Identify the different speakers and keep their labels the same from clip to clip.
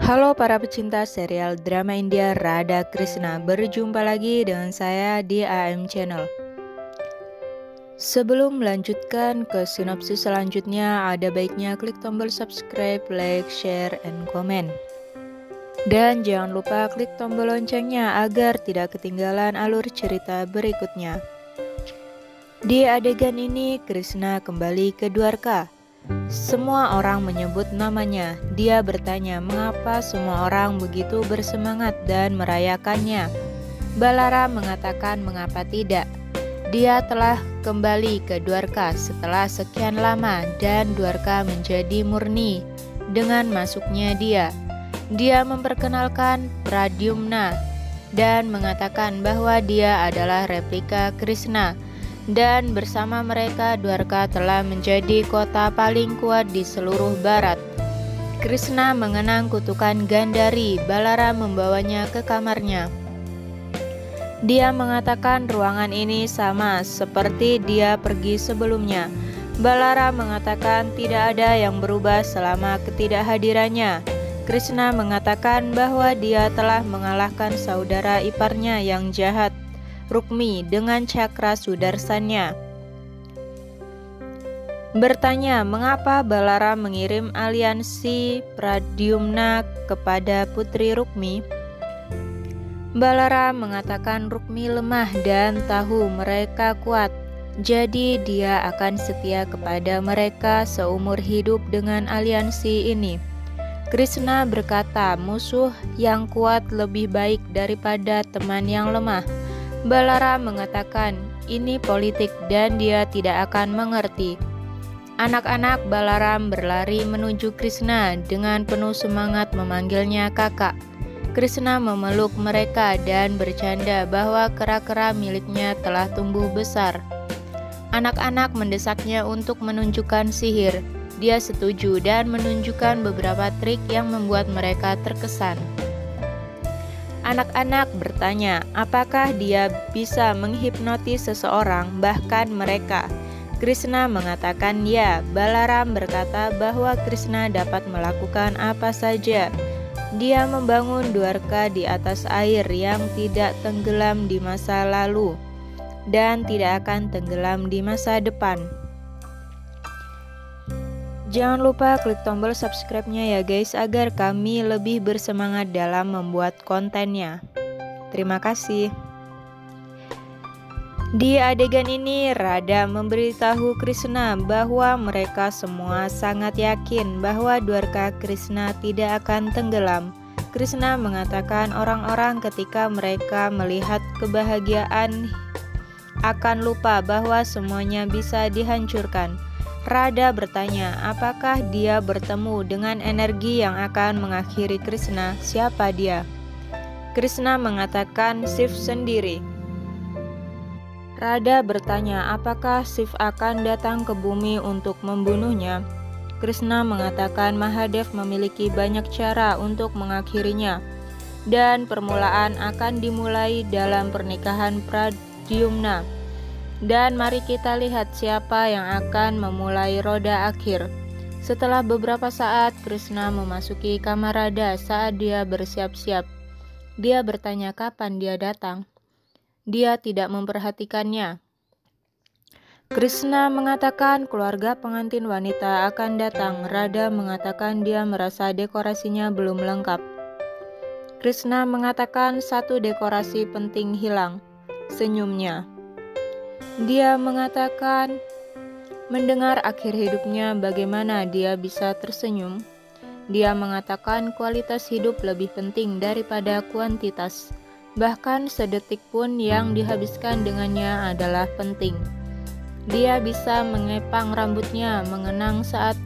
Speaker 1: Halo para pecinta serial drama India Radha Krishna, berjumpa lagi dengan saya di AM Channel. Sebelum melanjutkan ke sinopsis selanjutnya, ada baiknya klik tombol subscribe, like, share, and comment. Dan jangan lupa klik tombol loncengnya agar tidak ketinggalan alur cerita berikutnya. Di adegan ini, Krishna kembali ke Dwarka. Semua orang menyebut namanya. Dia bertanya mengapa semua orang begitu bersemangat dan merayakannya. Balaram mengatakan mengapa tidak. Dia telah kembali ke Dwarka setelah sekian lama dan Dwarka menjadi murni dengan masuknya dia. Dia memperkenalkan Pradyumna dan mengatakan bahwa dia adalah replika Krishna. Dan bersama mereka Dwarka telah menjadi kota paling kuat di seluruh barat. Krishna mengenang kutukan Gandhari. Balaram membawanya ke kamarnya. Dia mengatakan ruangan ini sama seperti dia pergi sebelumnya. Balaram mengatakan tidak ada yang berubah selama ketidakhadirannya. Krishna mengatakan bahwa dia telah mengalahkan saudara iparnya yang jahat, Rukmi, dengan cakra sudarsannya. Bertanya mengapa Balaram mengirim aliansi Pradyumna kepada putri Rukmi. Balaram mengatakan Rukmi lemah dan tahu mereka kuat, jadi dia akan setia kepada mereka seumur hidup dengan aliansi ini. Krishna berkata musuh yang kuat lebih baik daripada teman yang lemah. Balaram mengatakan ini politik dan dia tidak akan mengerti. Anak-anak Balaram berlari menuju Krishna dengan penuh semangat memanggilnya kakak. Krishna memeluk mereka dan bercanda bahwa kera-kera miliknya telah tumbuh besar. Anak-anak mendesaknya untuk menunjukkan sihir. Dia setuju dan menunjukkan beberapa trik yang membuat mereka terkesan. Anak-anak bertanya, apakah dia bisa menghipnotis seseorang, bahkan mereka? Krishna mengatakan ya. Balaram berkata bahwa Krishna dapat melakukan apa saja. Dia membangun Dwarka di atas air yang tidak tenggelam di masa lalu dan tidak akan tenggelam di masa depan. Jangan lupa klik tombol subscribe-nya ya guys, agar kami lebih bersemangat dalam membuat kontennya. Terima kasih. Di adegan ini Radha memberitahu Krishna bahwa mereka semua sangat yakin bahwa Dwarka Krishna tidak akan tenggelam. Krishna mengatakan orang-orang ketika mereka melihat kebahagiaan akan lupa bahwa semuanya bisa dihancurkan. Radha bertanya, apakah dia bertemu dengan energi yang akan mengakhiri Krishna? Siapa dia? Krishna mengatakan Shiv sendiri. Radha bertanya, apakah Shiv akan datang ke bumi untuk membunuhnya? Krishna mengatakan Mahadev memiliki banyak cara untuk mengakhirinya, dan permulaan akan dimulai dalam pernikahan Pradyumna. Dan mari kita lihat siapa yang akan memulai roda akhir. Setelah beberapa saat, Krishna memasuki kamar Radha saat dia bersiap-siap. Dia bertanya kapan dia datang. Dia tidak memperhatikannya. Krishna mengatakan keluarga pengantin wanita akan datang. Radha mengatakan dia merasa dekorasinya belum lengkap. Krishna mengatakan satu dekorasi penting hilang, senyumnya. Dia mengatakan mendengar akhir hidupnya bagaimana dia bisa tersenyum. Dia mengatakan kualitas hidup lebih penting daripada kuantitas. Bahkan sedetik pun yang dihabiskan dengannya adalah penting. Dia bisa mengepang rambutnya, mengenang saat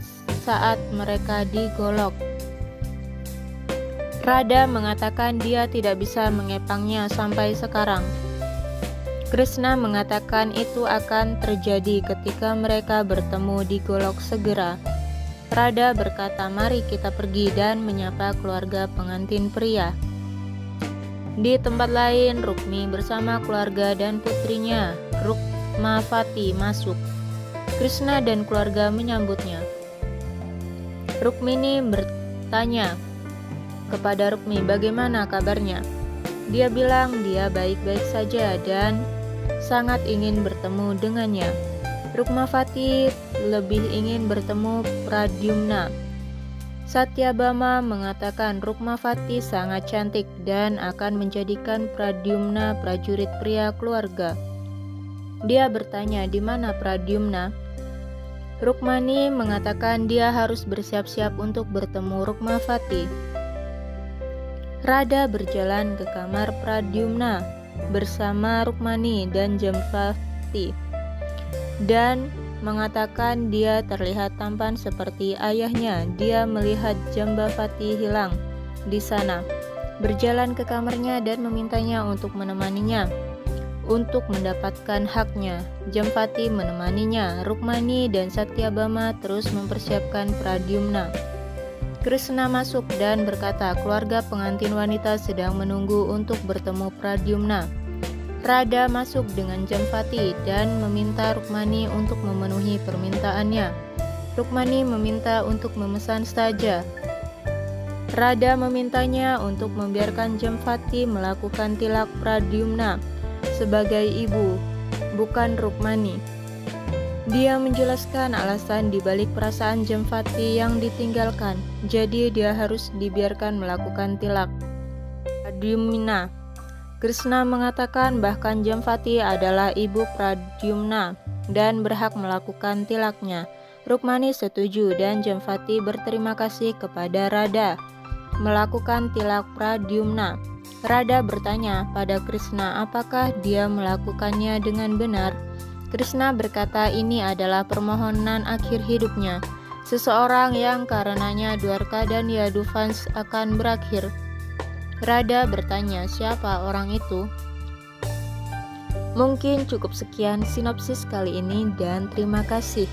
Speaker 1: mereka digolok. Radha mengatakan dia tidak bisa mengepangnya sampai sekarang. Krishna mengatakan itu akan terjadi ketika mereka bertemu di golok segera. Radha berkata, mari kita pergi dan menyapa keluarga pengantin pria. Di tempat lain, Rukmi bersama keluarga dan putrinya, Rukmavati, masuk. Krishna dan keluarga menyambutnya. Rukmini bertanya, kepada Rukmi bagaimana kabarnya. Dia bilang dia baik-baik saja dan sangat ingin bertemu dengannya. Rukmavati lebih ingin bertemu Pradyumna. Satyabama mengatakan Rukmavati sangat cantik dan akan menjadikan Pradyumna prajurit pria keluarga. Dia bertanya di mana Pradyumna. Rukmani mengatakan dia harus bersiap-siap untuk bertemu Rukmavati. Radha berjalan ke kamar Pradyumna bersama Rukmani dan Jambavati dan mengatakan dia terlihat tampan seperti ayahnya. Dia melihat Jambavati hilang di sana, berjalan ke kamarnya dan memintanya untuk menemaninya untuk mendapatkan haknya. Jambavati menemaninya. Rukmani dan Satyabama terus mempersiapkan Pradyumna. Krishna masuk dan berkata keluarga pengantin wanita sedang menunggu untuk bertemu Pradyumna. Radha masuk dengan Jambavati dan meminta Rukmani untuk memenuhi permintaannya. Rukmani meminta untuk memesan saja. Radha memintanya untuk membiarkan Jambavati melakukan tilak Pradyumna sebagai ibu, bukan Rukmani. Dia menjelaskan alasan dibalik perasaan Jambavati yang ditinggalkan, jadi dia harus dibiarkan melakukan tilak Pradyumna. Krishna mengatakan bahkan Jambavati adalah ibu Pradyumna dan berhak melakukan tilaknya. Rukmani setuju dan Jambavati berterima kasih kepada Radha melakukan tilak Pradyumna. Radha bertanya pada Krishna apakah dia melakukannya dengan benar. Krishna berkata ini adalah permohonan akhir hidupnya, seseorang yang karenanya Dwarka dan Yaduvans akan berakhir. Radha bertanya siapa orang itu. Mungkin cukup sekian sinopsis kali ini dan terima kasih.